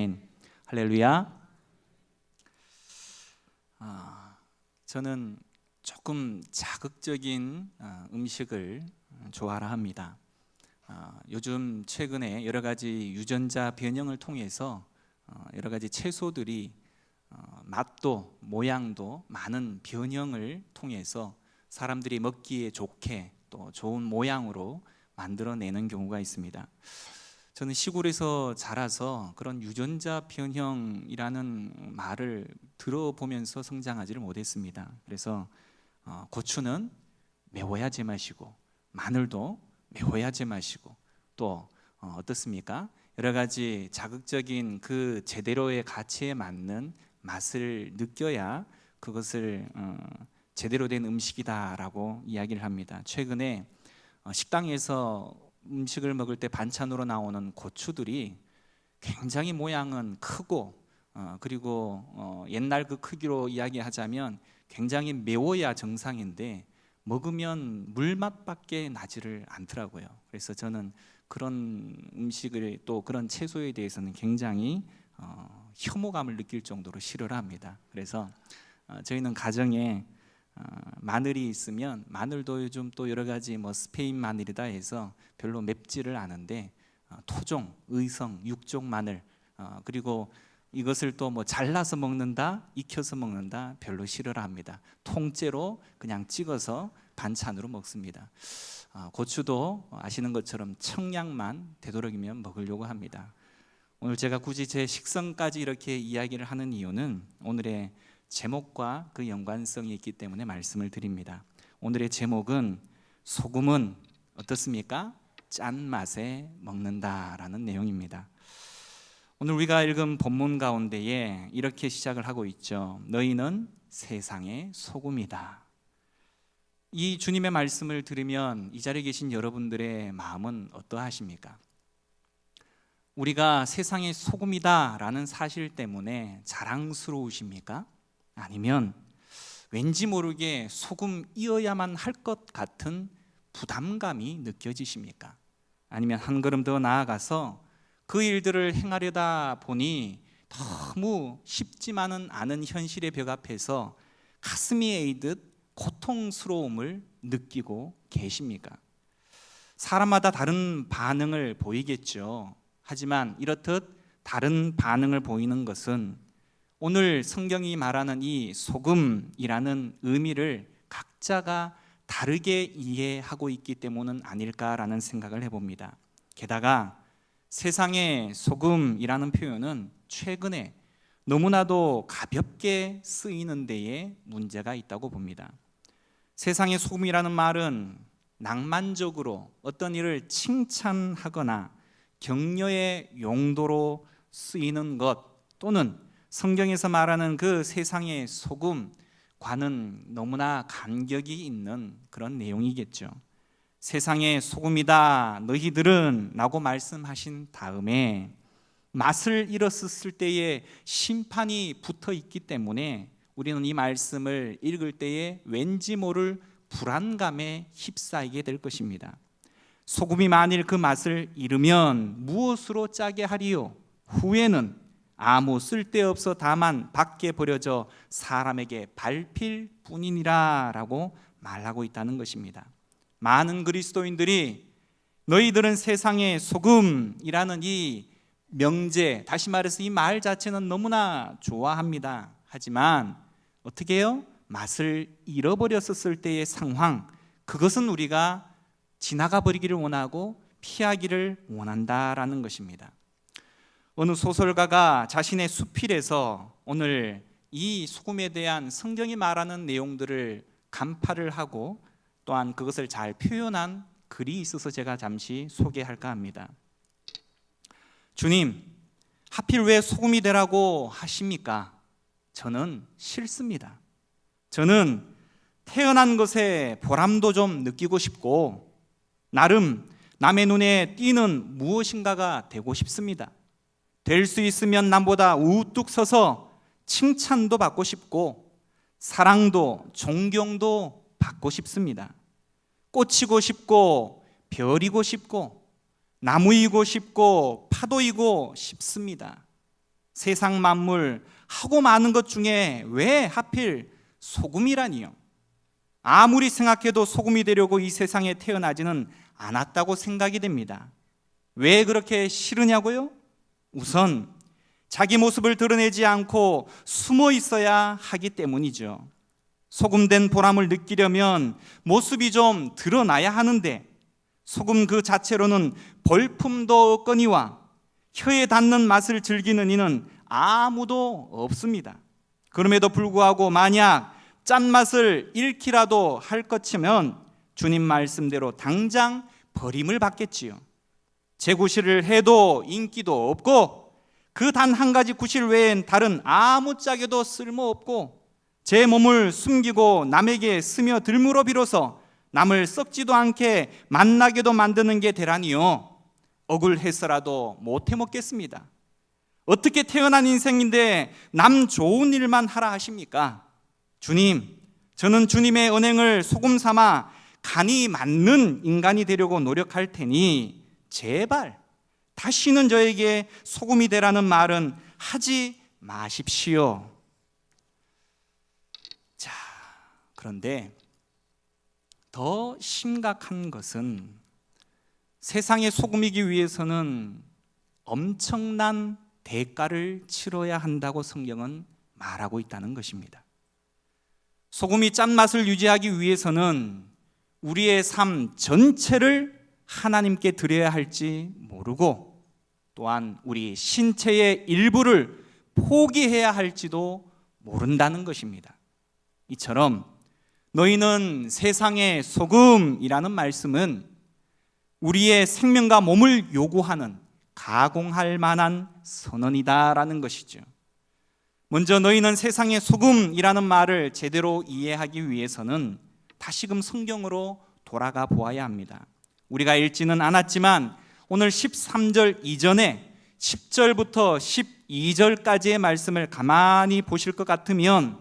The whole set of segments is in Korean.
아멘. 할렐루야. 저는 조금 자극적인 음식을 좋아라 합니다. 요즘 최근에 여러 가지 유전자 변형을 통해서 여러 가지 채소들이 맛도 모양도 많은 변형을 통해서 사람들이 먹기에 좋게 또 좋은 모양으로 만들어내는 경우가 있습니다. 저는 시골에서 자라서 그런 유전자 변형이라는 말을 들어보면서 성장하지를 못했습니다. 그래서 고추는 매워야 제맛이고 마늘도 매워야 제맛이고 또 어떻습니까? 여러 가지 자극적인 그 제대로의 가치에 맞는 맛을 느껴야 그것을 제대로 된 음식이다라고 이야기를 합니다. 최근에 식당에서 음식을 먹을 때 반찬으로 나오는 고추들이 굉장히 모양은 크고 그리고 옛날 그 크기로 이야기하자면 굉장히 매워야 정상인데 먹으면 물맛밖에 나지를 않더라고요. 그래서 저는 그런 음식을 또 그런 채소에 대해서는 굉장히 혐오감을 느낄 정도로 싫어를 합니다. 그래서 저희는 가정에 마늘이 있으면 마늘도 요즘 또 여러 가지 스페인 마늘이다 해서 별로 맵지를 않은데 토종, 의성, 육종 마늘 그리고 이것을 또 잘라서 먹는다, 익혀서 먹는다 별로 싫어를 합니다. 통째로 그냥 찍어서 반찬으로 먹습니다. 고추도 아시는 것처럼 청량만 되도록이면 먹으려고 합니다. 오늘 제가 굳이 제 식성까지 이렇게 이야기를 하는 이유는 오늘의 제목과 그 연관성이 있기 때문에 말씀을 드립니다. 오늘의 제목은 소금은 어떻습니까? 짠맛에 먹는다라는 내용입니다. 오늘 우리가 읽은 본문 가운데에 이렇게 시작을 하고 있죠. 너희는 세상의 소금이다. 이 주님의 말씀을 들으면 이 자리에 계신 여러분들의 마음은 어떠하십니까? 우리가 세상의 소금이다라는 사실 때문에 자랑스러우십니까? 아니면 왠지 모르게 소금이어야만 할 것 같은 부담감이 느껴지십니까? 아니면 한 걸음 더 나아가서 그 일들을 행하려다 보니 너무 쉽지만은 않은 현실의 벽 앞에서 가슴이 에이듯 고통스러움을 느끼고 계십니까? 사람마다 다른 반응을 보이겠죠. 하지만 이렇듯 다른 반응을 보이는 것은 오늘 성경이 말하는 이 소금이라는 의미를 각자가 다르게 이해하고 있기 때문은 아닐까라는 생각을 해봅니다. 게다가 세상의 소금이라는 표현은 최근에 너무나도 가볍게 쓰이는 데에 문제가 있다고 봅니다. 세상의 소금이라는 말은 낭만적으로 어떤 일을 칭찬하거나 격려의 용도로 쓰이는 것 또는 성경에서 말하는 그 세상의 소금과는 너무나 간격이 있는 그런 내용이겠죠. 세상의 소금이다 너희들은 라고 말씀하신 다음에 맛을 잃었을 때에 심판이 붙어 있기 때문에 우리는 이 말씀을 읽을 때에 왠지 모를 불안감에 휩싸이게 될 것입니다. 소금이 만일 그 맛을 잃으면 무엇으로 짜게 하리요? 후에는 아무 쓸데없어 다만 밖에 버려져 사람에게 밟힐 뿐이니라 라고 말하고 있다는 것입니다. 많은 그리스도인들이 너희들은 세상의 소금이라는 이 명제, 다시 말해서 이 말 자체는 너무나 좋아합니다. 하지만 어떻게 해요? 맛을 잃어버렸을 때의 상황, 그것은 우리가 지나가 버리기를 원하고 피하기를 원한다라는 것입니다. 어느 소설가가 자신의 수필에서 오늘 이 소금에 대한 성경이 말하는 내용들을 간파를 하고 또한 그것을 잘 표현한 글이 있어서 제가 잠시 소개할까 합니다. 주님, 하필 왜 소금이 되라고 하십니까? 저는 싫습니다. 저는 태어난 것에 보람도 좀 느끼고 싶고 나름 남의 눈에 띄는 무엇인가가 되고 싶습니다. 될 수 있으면 남보다 우뚝 서서 칭찬도 받고 싶고 사랑도 존경도 받고 싶습니다. 꽂히고 싶고 별이고 싶고 나무이고 싶고 파도이고 싶습니다. 세상 만물 하고 많은 것 중에 왜 하필 소금이라니요? 아무리 생각해도 소금이 되려고 이 세상에 태어나지는 않았다고 생각이 됩니다. 왜 그렇게 싫으냐고요? 우선 자기 모습을 드러내지 않고 숨어 있어야 하기 때문이죠. 소금된 보람을 느끼려면 모습이 좀 드러나야 하는데 소금 그 자체로는 벌품도 없거니와 혀에 닿는 맛을 즐기는 이는 아무도 없습니다. 그럼에도 불구하고 만약 짠맛을 잃기라도 할 것이면 주님 말씀대로 당장 버림을 받겠지요. 제 구실을 해도 인기도 없고 그 단 한 가지 구실 외엔 다른 아무짝에도 쓸모없고 제 몸을 숨기고 남에게 스며들므로 비로소 남을 썩지도 않게 만나게도 만드는 게 되라니요. 억울해서라도 못해 먹겠습니다. 어떻게 태어난 인생인데 남 좋은 일만 하라 하십니까? 주님, 저는 주님의 언행을 소금 삼아 간이 맞는 인간이 되려고 노력할 테니 제발 다시는 저에게 소금이 되라는 말은 하지 마십시오. 자, 그런데 더 심각한 것은 세상의 소금이기 위해서는 엄청난 대가를 치러야 한다고 성경은 말하고 있다는 것입니다. 소금이 짠맛을 유지하기 위해서는 우리의 삶 전체를 하나님께 드려야 할지 모르고 또한 우리 신체의 일부를 포기해야 할지도 모른다는 것입니다. 이처럼 너희는 세상의 소금이라는 말씀은 우리의 생명과 몸을 요구하는 가공할 만한 선언이다라는 것이죠. 먼저 너희는 세상의 소금이라는 말을 제대로 이해하기 위해서는 다시금 성경으로 돌아가 보아야 합니다. 우리가 읽지는 않았지만 오늘 13절 이전에 10절부터 12절까지의 말씀을 가만히 보실 것 같으면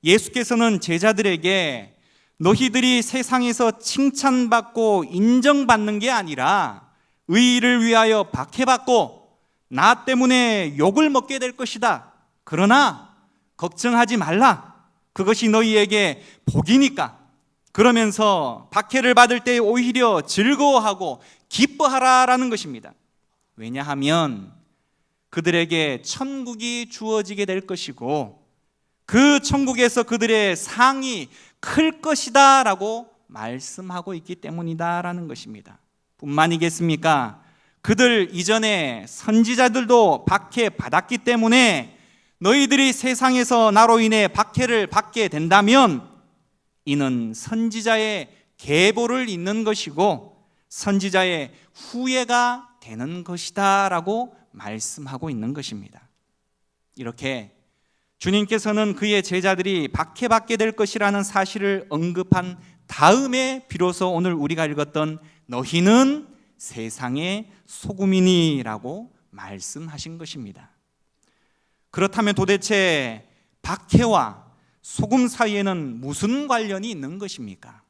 예수께서는 제자들에게 너희들이 세상에서 칭찬받고 인정받는 게 아니라 의의를 위하여 박해받고 나 때문에 욕을 먹게 될 것이다. 그러나 걱정하지 말라. 그것이 너희에게 복이니까. 그러면서 박해를 받을 때 오히려 즐거워하고 기뻐하라라는 것입니다. 왜냐하면 그들에게 천국이 주어지게 될 것이고 그 천국에서 그들의 상이 클 것이다 라고 말씀하고 있기 때문이다라는 것입니다. 뿐만이겠습니까? 그들 이전에 선지자들도 박해받았기 때문에 너희들이 세상에서 나로 인해 박해를 받게 된다면 이는 선지자의 계보를 잇는 것이고 선지자의 후예가 되는 것이다 라고 말씀하고 있는 것입니다. 이렇게 주님께서는 그의 제자들이 박해받게 될 것이라는 사실을 언급한 다음에 비로소 오늘 우리가 읽었던 너희는 세상의 소금이니라고 말씀하신 것입니다. 그렇다면 도대체 박해와 소금 사이에는 무슨 관련이 있는 것입니까?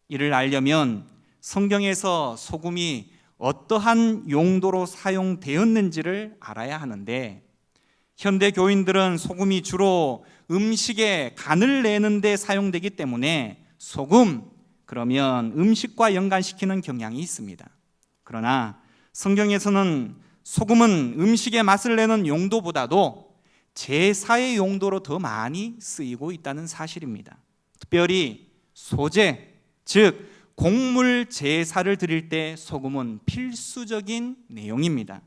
이를 알려면 성경에서 소금이 어떠한 용도로 사용되었는지를 알아야 하는데 현대 교인들은 소금이 주로 음식에 간을 내는 데 사용되기 때문에 소금 그러면 음식과 연관시키는 경향이 있습니다. 그러나 성경에서는 소금은 음식의 맛을 내는 용도보다도 제사의 용도로 더 많이 쓰이고 있다는 사실입니다. 특별히 소제, 즉 곡물 제사를 드릴 때 소금은 필수적인 내용입니다.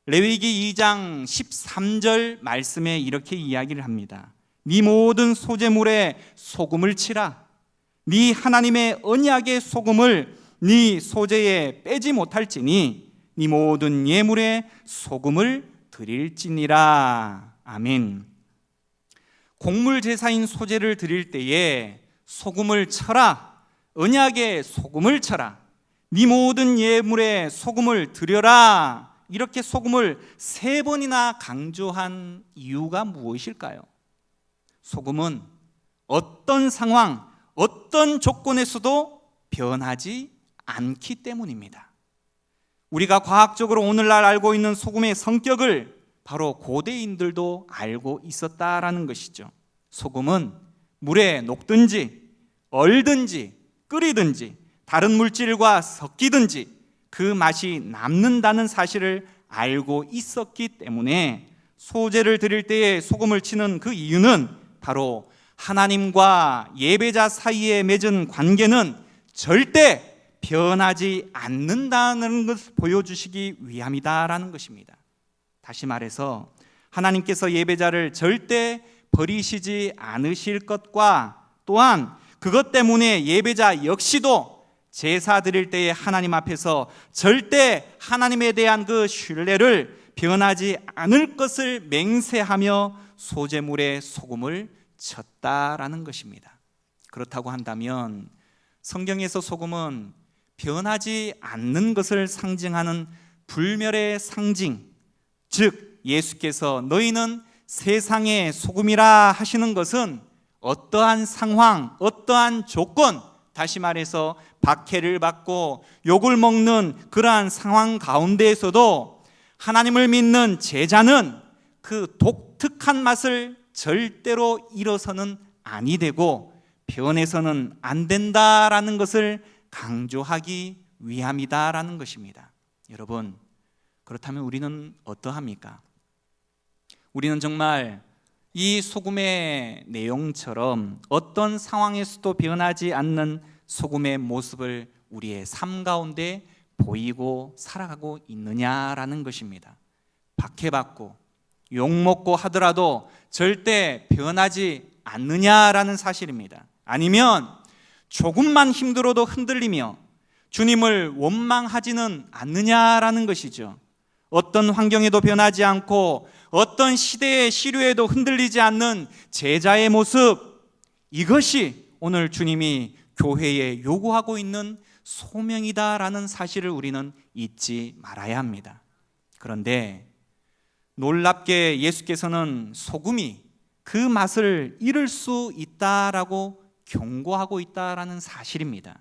레위기 2장 13절 말씀에 이렇게 이야기를 합니다. 네 모든 소제물에 소금을 치라. 네 하나님의 언약의 소금을 네 소제에 빼지 못할지니 네 모든 예물에 소금을 드릴지니라. 아멘. 곡물 제사인 소제를 드릴 때에 소금을 쳐라. 언약에 소금을 쳐라. 네 모든 예물에 소금을 드려라. 이렇게 소금을 3번이나 강조한 이유가 무엇일까요? 소금은 어떤 상황, 어떤 조건에서도 변하지 않기 때문입니다. 우리가 과학적으로 오늘날 알고 있는 소금의 성격을 바로 고대인들도 알고 있었다라는 것이죠. 소금은 물에 녹든지 얼든지 끓이든지 다른 물질과 섞이든지 그 맛이 남는다는 사실을 알고 있었기 때문에 소제를 드릴 때에 소금을 치는 그 이유는 바로 하나님과 예배자 사이에 맺은 관계는 절대 변하지 않는다는 것을 보여주시기 위함이다라는 것입니다. 다시 말해서 하나님께서 예배자를 절대 버리시지 않으실 것과 또한 그것 때문에 예배자 역시도 제사 드릴 때에 하나님 앞에서 절대 하나님에 대한 그 신뢰를 변하지 않을 것을 맹세하며 소제물에 소금을 쳤다라는 것입니다. 그렇다고 한다면 성경에서 소금은 변하지 않는 것을 상징하는 불멸의 상징, 즉 예수께서 너희는 세상의 소금이라 하시는 것은 어떠한 상황, 어떠한 조건, 다시 말해서 박해를 받고 욕을 먹는 그러한 상황 가운데에서도 하나님을 믿는 제자는 그 독특한 맛을 절대로 잃어서는 아니 되고 변해서는 안 된다라는 것을 강조하기 위함이다라는 것입니다. 여러분, 그렇다면 우리는 어떠합니까? 우리는 정말 이 소금의 내용처럼 어떤 상황에서도 변하지 않는 소금의 모습을 우리의 삶 가운데 보이고 살아가고 있느냐라는 것입니다. 박해받고 욕먹고 하더라도 절대 변하지 않느냐라는 사실입니다. 아니면 조금만 힘들어도 흔들리며 주님을 원망하지는 않느냐라는 것이죠. 어떤 환경에도 변하지 않고 어떤 시대의 시류에도 흔들리지 않는 제자의 모습, 이것이 오늘 주님이 교회에 요구하고 있는 소명이다라는 사실을 우리는 잊지 말아야 합니다. 그런데 놀랍게 예수께서는 소금이 그 맛을 잃을 수 있다라고 경고하고 있다라는 사실입니다.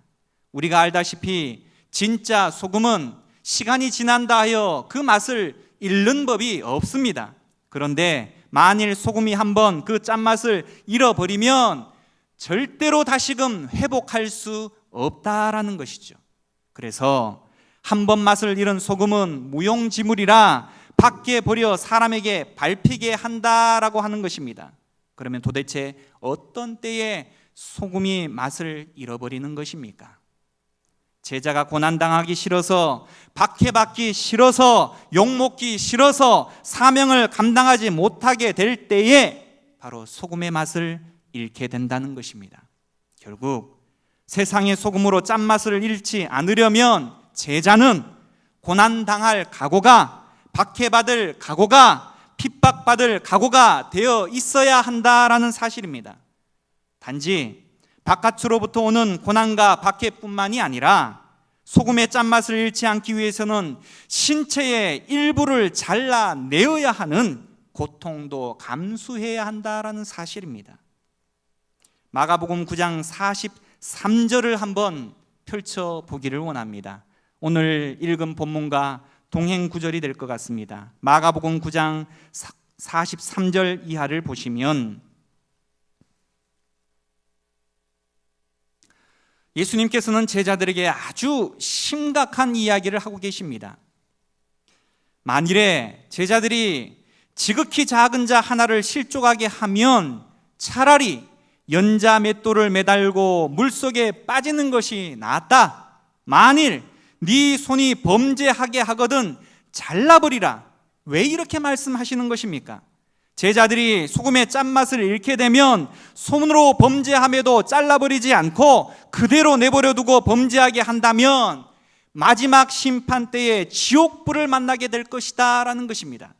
우리가 알다시피 진짜 소금은 시간이 지난다 하여 그 맛을 잃는 법이 없습니다. 그런데 만일 소금이 한번 그 짠맛을 잃어버리면 절대로 다시금 회복할 수 없다라는 것이죠. 그래서 한번 맛을 잃은 소금은 무용지물이라 밖에 버려 사람에게 밟히게 한다라고 하는 것입니다. 그러면 도대체 어떤 때에 소금이 맛을 잃어버리는 것입니까? 제자가 고난당하기 싫어서, 박해받기 싫어서, 욕먹기 싫어서 사명을 감당하지 못하게 될 때에 바로 소금의 맛을 잃게 된다는 것입니다. 결국 세상의 소금으로 짠맛을 잃지 않으려면 제자는 고난당할 각오가, 박해받을 각오가, 핍박받을 각오가 되어 있어야 한다라는 사실입니다. 단지 바깥으로부터 오는 고난과 박해뿐만이 아니라 소금의 짠맛을 잃지 않기 위해서는 신체의 일부를 잘라내어야 하는 고통도 감수해야 한다라는 사실입니다. 마가복음 9장 43절을 한번 펼쳐보기를 원합니다. 오늘 읽은 본문과 동행 구절이 될 것 같습니다. 마가복음 9장 43절 이하를 보시면 예수님께서는 제자들에게 아주 심각한 이야기를 하고 계십니다. 만일에 제자들이 지극히 작은 자 하나를 실족하게 하면 차라리 연자 맷돌을 매달고 물속에 빠지는 것이 낫다. 만일 네 손이 범죄하게 하거든 잘라버리라. 왜 이렇게 말씀하시는 것입니까? 제자들이 소금의 짠맛을 잃게 되면 손으로 범죄함에도 잘라버리지 않고 그대로 내버려 두고 범죄하게 한다면 마지막 심판 때에 지옥불을 만나게 될 것이다 라는 것입니다.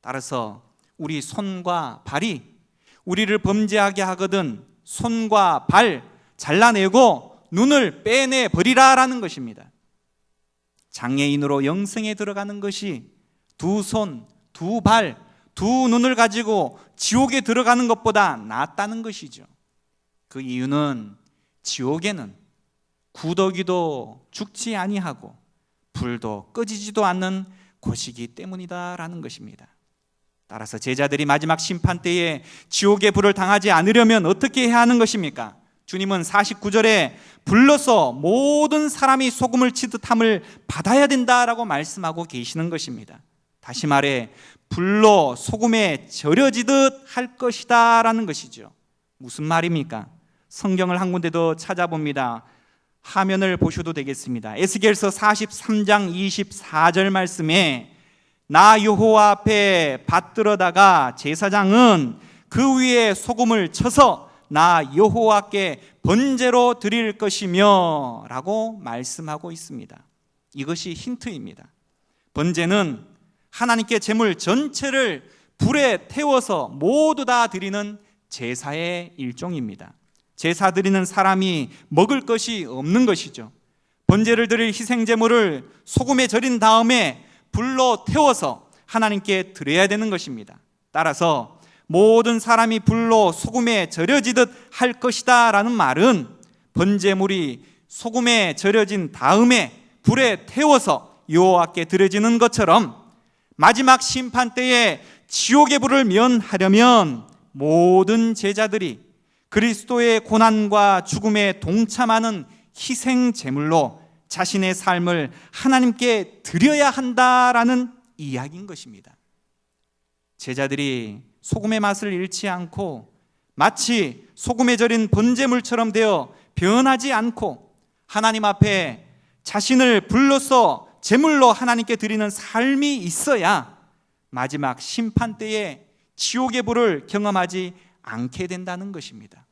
따라서 우리 손과 발이 우리를 범죄하게 하거든 손과 발 잘라내고 눈을 빼내버리라 라는 것입니다. 장애인으로 영생에 들어가는 것이 두 손, 두 발, 두 눈을 가지고 지옥에 들어가는 것보다 낫다는 것이죠. 그 이유는 지옥에는 구더기도 죽지 아니하고 불도 꺼지지도 않는 곳이기 때문이다라는 것입니다. 따라서 제자들이 마지막 심판 때에 지옥의 불을 당하지 않으려면 어떻게 해야 하는 것입니까? 주님은 49절에 불러서 모든 사람이 소금을 치듯 함을 받아야 된다라고 말씀하고 계시는 것입니다. 다시 말해 불로 소금에 절여지듯 할 것이다 라는 것이죠. 무슨 말입니까? 성경을 한 군데 더 찾아봅니다. 화면을 보셔도 되겠습니다. 에스겔서 43장 24절 말씀에 나 여호와 앞에 받들어다가 제사장은 그 위에 소금을 쳐서 나 여호와께 번제로 드릴 것이며 라고 말씀하고 있습니다. 이것이 힌트입니다. 번제는 하나님께 제물 전체를 불에 태워서 모두 다 드리는 제사의 일종입니다. 제사 드리는 사람이 먹을 것이 없는 것이죠. 번제를 드릴 희생제물을 소금에 절인 다음에 불로 태워서 하나님께 드려야 되는 것입니다. 따라서 모든 사람이 불로 소금에 절여지듯 할 것이다 라는 말은 번제물이 소금에 절여진 다음에 불에 태워서 여호와께 드려지는 것처럼 마지막 심판 때에 지옥의 불을 면하려면 모든 제자들이 그리스도의 고난과 죽음에 동참하는 희생 제물로 자신의 삶을 하나님께 드려야 한다라는 이야기인 것입니다. 제자들이 소금의 맛을 잃지 않고 마치 소금에 절인 번제물처럼 되어 변하지 않고 하나님 앞에 자신을 불로써 제물로 하나님께 드리는 삶이 있어야 마지막 심판 때에 지옥의 불을 경험하지 않게 된다는 것입니다.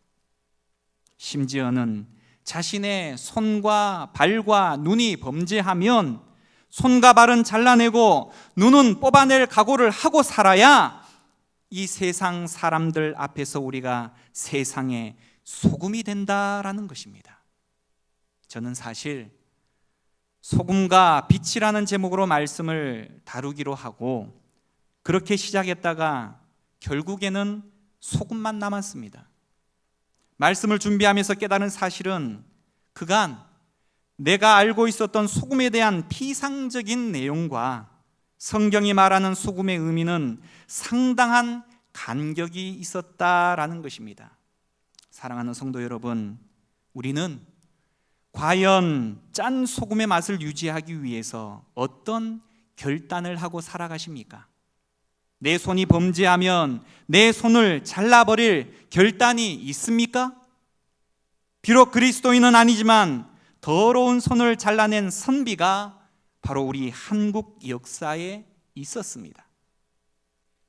심지어는 자신의 손과 발과 눈이 범죄하면 손과 발은 잘라내고 눈은 뽑아낼 각오를 하고 살아야 이 세상 사람들 앞에서 우리가 세상의 소금이 된다라는 것입니다. 저는 사실 소금과 빛이라는 제목으로 말씀을 다루기로 하고 그렇게 시작했다가 결국에는 소금만 남았습니다. 말씀을 준비하면서 깨달은 사실은 그간 내가 알고 있었던 소금에 대한 피상적인 내용과 성경이 말하는 소금의 의미는 상당한 간격이 있었다라는 것입니다. 사랑하는 성도 여러분, 우리는 과연 짠 소금의 맛을 유지하기 위해서 어떤 결단을 하고 살아가십니까? 내 손이 범죄하면 내 손을 잘라버릴 결단이 있습니까? 비록 그리스도인은 아니지만 더러운 손을 잘라낸 선비가 바로 우리 한국 역사에 있었습니다.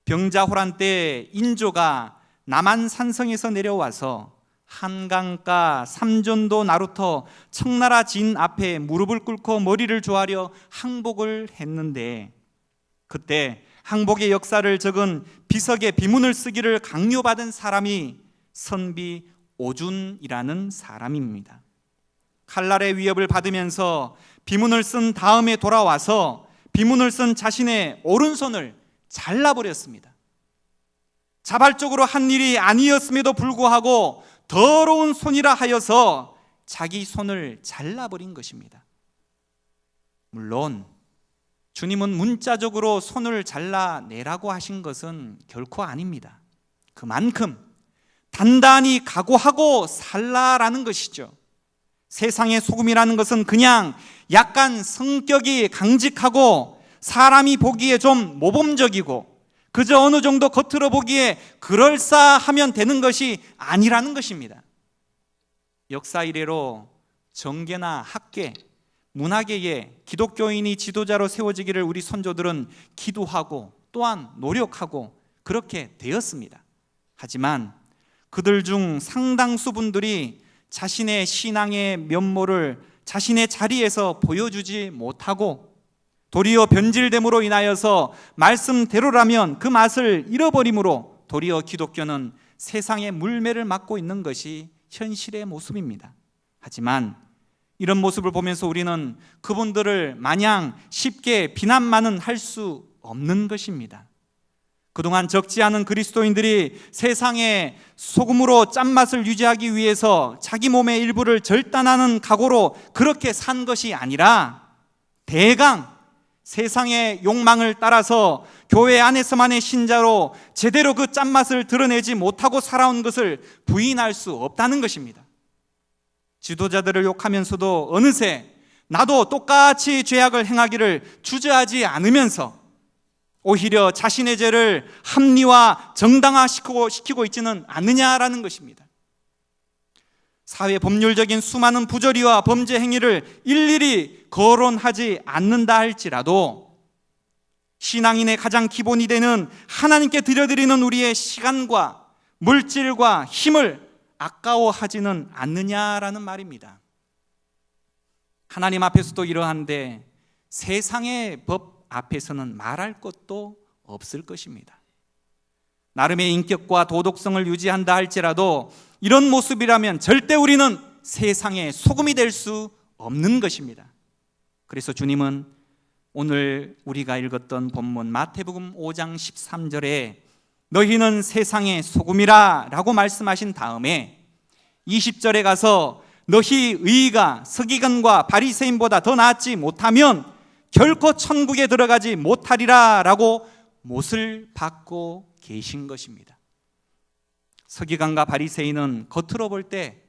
병자호란 때 인조가 남한산성에서 내려와서 한강가 삼전도 나루터 청나라 진 앞에 무릎을 꿇고 머리를 조아려 항복을 했는데 그때 항복의 역사를 적은 비석의 비문을 쓰기를 강요받은 사람이 선비 오준이라는 사람입니다. 칼날의 위협을 받으면서 비문을 쓴 다음에 돌아와서 비문을 쓴 자신의 오른손을 잘라버렸습니다. 자발적으로 한 일이 아니었음에도 불구하고 더러운 손이라 하여서 자기 손을 잘라버린 것입니다. 물론 주님은 문자적으로 손을 잘라내라고 하신 것은 결코 아닙니다. 그만큼 단단히 각오하고 살라라는 것이죠. 세상의 소금이라는 것은 그냥 약간 성격이 강직하고 사람이 보기에 좀 모범적이고 그저 어느 정도 겉으로 보기에 그럴싸하면 되는 것이 아니라는 것입니다. 역사 이래로 정계나 학계, 문화계에 기독교인이 지도자로 세워지기를 우리 선조들은 기도하고 또한 노력하고 그렇게 되었습니다. 하지만 그들 중 상당수 분들이 자신의 신앙의 면모를 자신의 자리에서 보여주지 못하고 도리어 변질됨으로 인하여서 말씀대로라면 그 맛을 잃어버림으로 도리어 기독교는 세상의 물매를 맞고 있는 것이 현실의 모습입니다. 하지만 이런 모습을 보면서 우리는 그분들을 마냥 쉽게 비난만은 할 수 없는 것입니다. 그동안 적지 않은 그리스도인들이 세상의 소금으로 짠맛을 유지하기 위해서 자기 몸의 일부를 절단하는 각오로 그렇게 산 것이 아니라 대강 세상의 욕망을 따라서 교회 안에서만의 신자로 제대로 그 짠맛을 드러내지 못하고 살아온 것을 부인할 수 없다는 것입니다. 지도자들을 욕하면서도 어느새 나도 똑같이 죄악을 행하기를 주저하지 않으면서 오히려 자신의 죄를 합리화, 정당화시키고 있지는 않느냐라는 것입니다. 사회 법률적인 수많은 부조리와 범죄 행위를 일일이 거론하지 않는다 할지라도 신앙인의 가장 기본이 되는 하나님께 드려드리는 우리의 시간과 물질과 힘을 아까워하지는 않느냐라는 말입니다. 하나님 앞에서도 이러한데 세상의 법 앞에서는 말할 것도 없을 것입니다. 나름의 인격과 도덕성을 유지한다 할지라도 이런 모습이라면 절대 우리는 세상의 소금이 될 수 없는 것입니다. 그래서 주님은 오늘 우리가 읽었던 본문 마태복음 5장 13절에 너희는 세상의 소금이라 라고 말씀하신 다음에 20절에 가서 너희 의가 서기관과 바리새인보다 더 낫지 못하면 결코 천국에 들어가지 못하리라 라고 못을 받고 계신 것입니다. 서기관과 바리새인은 겉으로 볼 때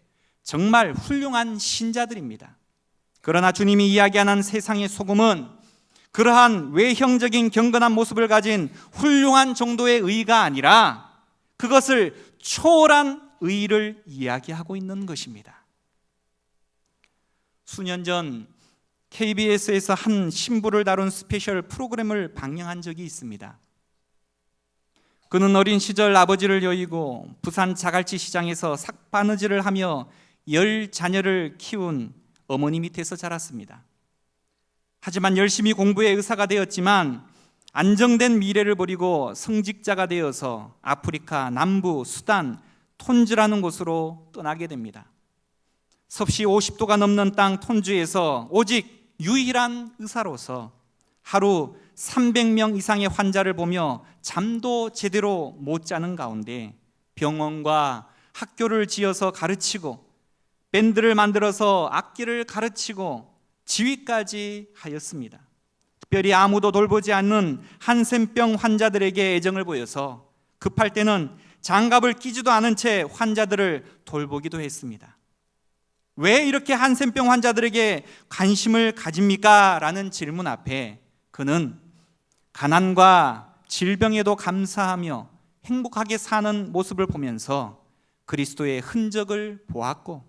정말 훌륭한 신자들입니다. 그러나 주님이 이야기하는 세상의 소금은 그러한 외형적인 경건한 모습을 가진 훌륭한 정도의 의가 아니라 그것을 초월한 의를 이야기하고 있는 것입니다. 수년 전 KBS에서 한 신부를 다룬 스페셜 프로그램을 방영한 적이 있습니다. 그는 어린 시절 아버지를 여의고 부산 자갈치 시장에서 삭바느질을 하며 10자녀를 키운 어머니 밑에서 자랐습니다. 하지만 열심히 공부해 의사가 되었지만 안정된 미래를 버리고 성직자가 되어서 아프리카 남부 수단 톤즈라는 곳으로 떠나게 됩니다. 섭씨 50도가 넘는 땅 톤주에서 오직 유일한 의사로서 하루 300명 이상의 환자를 보며 잠도 제대로 못 자는 가운데 병원과 학교를 지어서 가르치고 밴드를 만들어서 악기를 가르치고 지휘까지 하였습니다. 특별히 아무도 돌보지 않는 한센병 환자들에게 애정을 보여서 급할 때는 장갑을 끼지도 않은 채 환자들을 돌보기도 했습니다. 왜 이렇게 한센병 환자들에게 관심을 가집니까? 라는 질문 앞에 그는 가난과 질병에도 감사하며 행복하게 사는 모습을 보면서 그리스도의 흔적을 보았고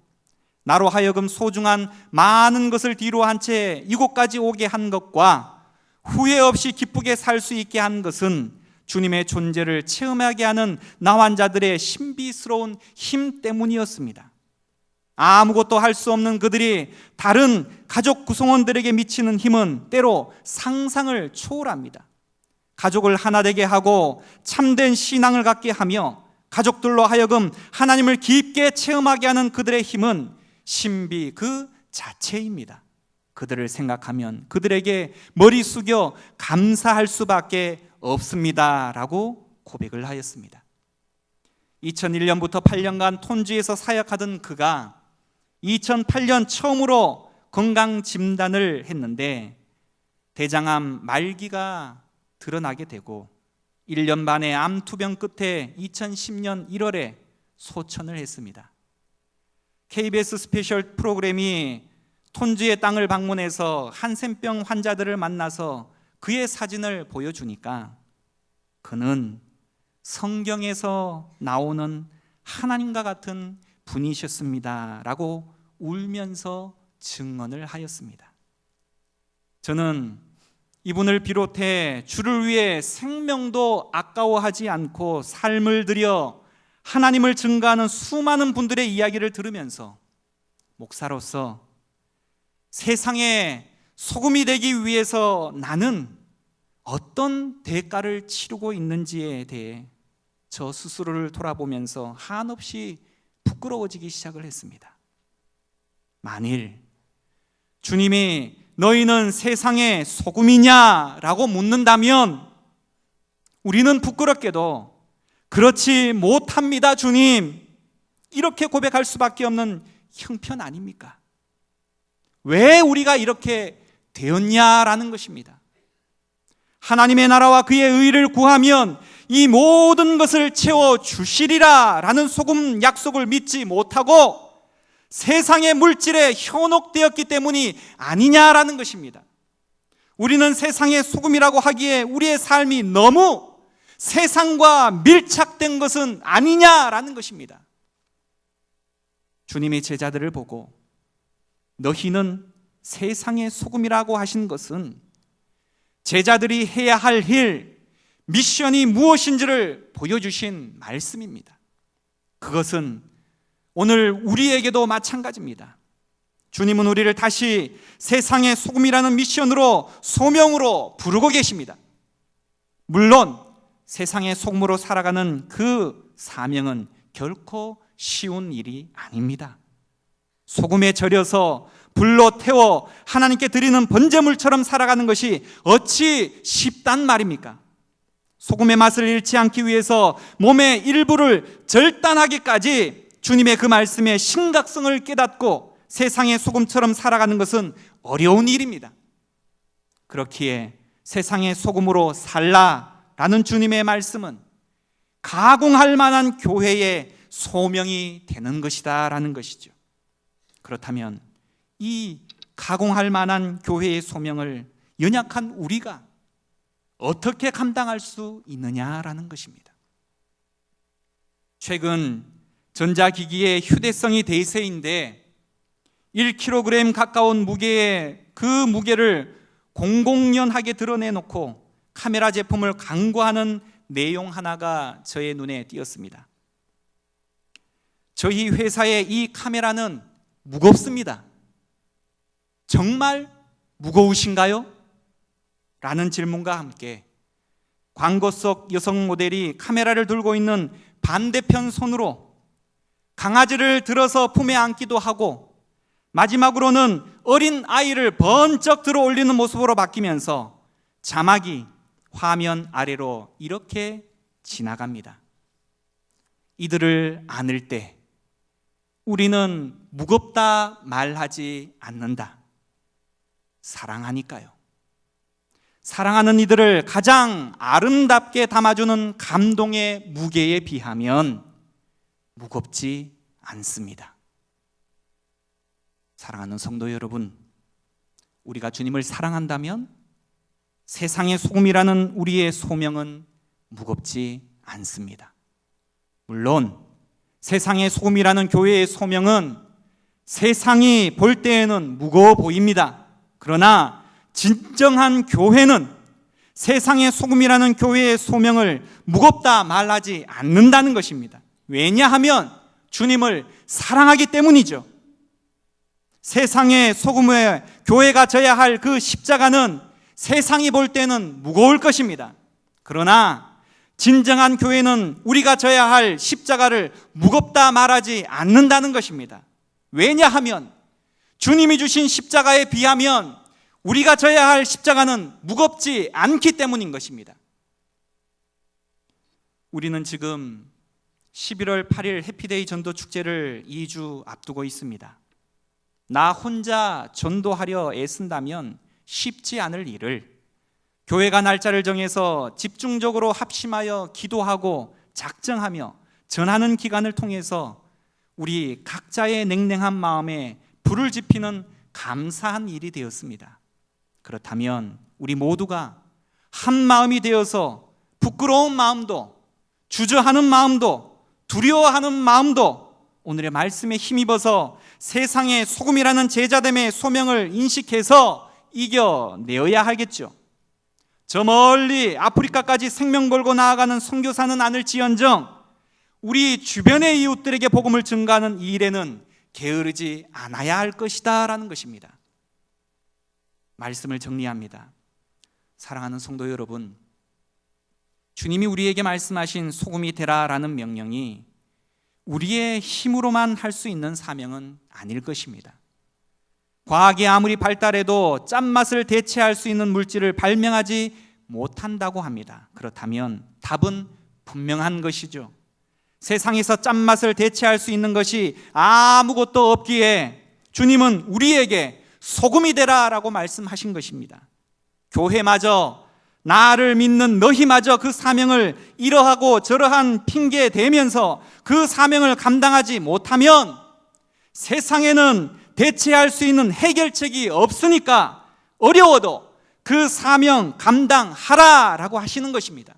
나로 하여금 소중한 많은 것을 뒤로 한 채 이곳까지 오게 한 것과 후회 없이 기쁘게 살 수 있게 한 것은 주님의 존재를 체험하게 하는 나 환자들의 신비스러운 힘 때문이었습니다. 아무것도 할 수 없는 그들이 다른 가족 구성원들에게 미치는 힘은 때로 상상을 초월합니다. 가족을 하나 되게 하고 참된 신앙을 갖게 하며 가족들로 하여금 하나님을 깊게 체험하게 하는 그들의 힘은 신비 그 자체입니다. 그들을 생각하면 그들에게 머리 숙여 감사할 수밖에 없습니다 라고 고백을 하였습니다. 2001년부터 8년간 톤주에서 사역하던 그가 2008년 처음으로 건강진단을 했는데 대장암 말기가 드러나게 되고 1년 만에 암투병 끝에 2010년 1월에 소천을 했습니다. KBS 스페셜 프로그램이 톤주의 땅을 방문해서 한센병 환자들을 만나서 그의 사진을 보여주니까 그는 성경에서 나오는 하나님과 같은 분이셨습니다 라고 울면서 증언을 하였습니다. 저는 이분을 비롯해 주를 위해 생명도 아까워하지 않고 삶을 들여 하나님을 증거하는 수많은 분들의 이야기를 들으면서 목사로서 세상에 소금이 되기 위해서 나는 어떤 대가를 치르고 있는지에 대해 저 스스로를 돌아보면서 한없이 부끄러워지기 시작을 했습니다. 만일 주님이 너희는 세상의 소금이냐라고 묻는다면 우리는 부끄럽게도 그렇지 못합니다 주님 이렇게 고백할 수밖에 없는 형편 아닙니까? 왜 우리가 이렇게 되었냐라는 것입니다. 하나님의 나라와 그의 의를 구하면 이 모든 것을 채워주시리라 라는 소금 약속을 믿지 못하고 세상의 물질에 현혹되었기 때문이 아니냐라는 것입니다. 우리는 세상의 소금이라고 하기에 우리의 삶이 너무 세상과 밀착된 것은 아니냐라는 것입니다. 주님의 제자들을 보고 너희는 세상의 소금이라고 하신 것은 제자들이 해야 할 일, 미션이 무엇인지를 보여주신 말씀입니다. 그것은 오늘 우리에게도 마찬가지입니다. 주님은 우리를 다시 세상의 소금이라는 미션으로, 소명으로 부르고 계십니다. 물론 세상의 소금으로 살아가는 그 사명은 결코 쉬운 일이 아닙니다. 소금에 절여서 불로 태워 하나님께 드리는 번제물처럼 살아가는 것이 어찌 쉽단 말입니까? 소금의 맛을 잃지 않기 위해서 몸의 일부를 절단하기까지 주님의 그 말씀의 심각성을 깨닫고 세상의 소금처럼 살아가는 것은 어려운 일입니다. 그렇기에 세상의 소금으로 살라라는 주님의 말씀은 가공할 만한 교회의 소명이 되는 것이다 라는 것이죠. 그렇다면 이 가공할 만한 교회의 소명을 연약한 우리가 어떻게 감당할 수 있느냐라는 것입니다. 최근 전자기기의 휴대성이 대세인데 1kg 가까운 무게의 그 무게를 공공연하게 드러내놓고 카메라 제품을 광고하는 내용 하나가 저의 눈에 띄었습니다. 저희 회사의 이 카메라는 무겁습니다. 정말 무거우신가요? 라는 질문과 함께 광고 속 여성 모델이 카메라를 들고 있는 반대편 손으로 강아지를 들어서 품에 안기도 하고 마지막으로는 어린 아이를 번쩍 들어 올리는 모습으로 바뀌면서 자막이 화면 아래로 이렇게 지나갑니다. 이들을 안을 때 우리는 무겁다 말하지 않는다. 사랑하니까요. 사랑하는 이들을 가장 아름답게 담아주는 감동의 무게에 비하면 무겁지 않습니다. 사랑하는 성도 여러분, 우리가 주님을 사랑한다면 세상의 소금이라는 우리의 소명은 무겁지 않습니다. 물론 세상의 소금이라는 교회의 소명은 세상이 볼 때에는 무거워 보입니다. 그러나 진정한 교회는 세상의 소금이라는 교회의 소명을 무겁다 말하지 않는다는 것입니다. 왜냐하면 주님을 사랑하기 때문이죠. 세상의 소금의 교회가 져야 할 그 십자가는 세상이 볼 때는 무거울 것입니다. 그러나 진정한 교회는 우리가 져야 할 십자가를 무겁다 말하지 않는다는 것입니다. 왜냐하면 주님이 주신 십자가에 비하면 우리가 져야 할 십자가는 무겁지 않기 때문인 것입니다. 우리는 지금 11월 8일 해피데이 전도 축제를 2주 앞두고 있습니다. 나 혼자 전도하려 애쓴다면 쉽지 않을 일을 교회가 날짜를 정해서 집중적으로 합심하여 기도하고 작정하며 전하는 기간을 통해서 우리 각자의 냉랭한 마음에 불을 지피는 감사한 일이 되었습니다. 그렇다면 우리 모두가 한 마음이 되어서 부끄러운 마음도 주저하는 마음도 두려워하는 마음도 오늘의 말씀에 힘입어서 세상의 소금이라는 제자됨의 소명을 인식해서 이겨내어야 하겠죠. 저 멀리 아프리카까지 생명 걸고 나아가는 선교사는 않을지언정 우리 주변의 이웃들에게 복음을 증가하는 이 일에는 게으르지 않아야 할 것이다 라는 것입니다. 말씀을 정리합니다. 사랑하는 성도 여러분, 주님이 우리에게 말씀하신 소금이 되라라는 명령이 우리의 힘으로만 할 수 있는 사명은 아닐 것입니다. 과학이 아무리 발달해도 짠맛을 대체할 수 있는 물질을 발명하지 못한다고 합니다. 그렇다면 답은 분명한 것이죠. 세상에서 짠맛을 대체할 수 있는 것이 아무것도 없기에 주님은 우리에게 소금이 되라라고 말씀하신 것입니다. 교회마저 나를 믿는 너희마저 그 사명을 이러하고 저러한 핑계 대면서 그 사명을 감당하지 못하면 세상에는 대체할 수 있는 해결책이 없으니까 어려워도 그 사명 감당하라라고 하시는 것입니다.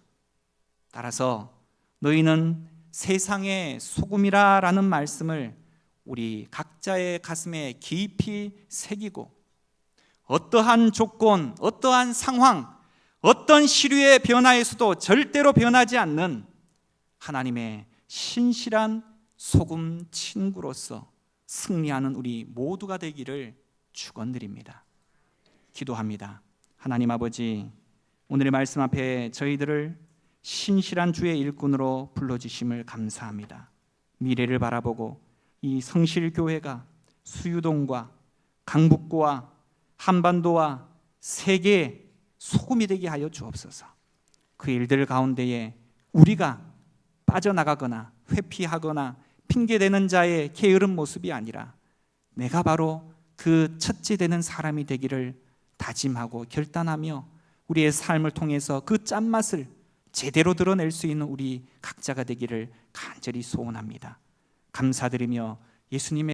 따라서 너희는 세상의 소금이라라는 말씀을 우리 각자의 가슴에 깊이 새기고 어떠한 조건, 어떠한 상황, 어떤 시류의 변화에서도 절대로 변하지 않는 하나님의 신실한 소금 친구로서 승리하는 우리 모두가 되기를 축원드립니다. 기도합니다. 하나님 아버지, 오늘의 말씀 앞에 저희들을 신실한 주의 일꾼으로 불러주심을 감사합니다. 미래를 바라보고 이 성실교회가 수유동과 강북구와 한반도와 세계의 소금이 되게 하여 주옵소서. 그 일들 가운데에 우리가 빠져나가거나 회피하거나 핑계대는 자의 게으른 모습이 아니라 내가 바로 그 첫째 되는 사람이 되기를 다짐하고 결단하며 우리의 삶을 통해서 그 짠맛을 제대로 드러낼 수 있는 우리 각자가 되기를 간절히 소원합니다. 감사드리며 예수님의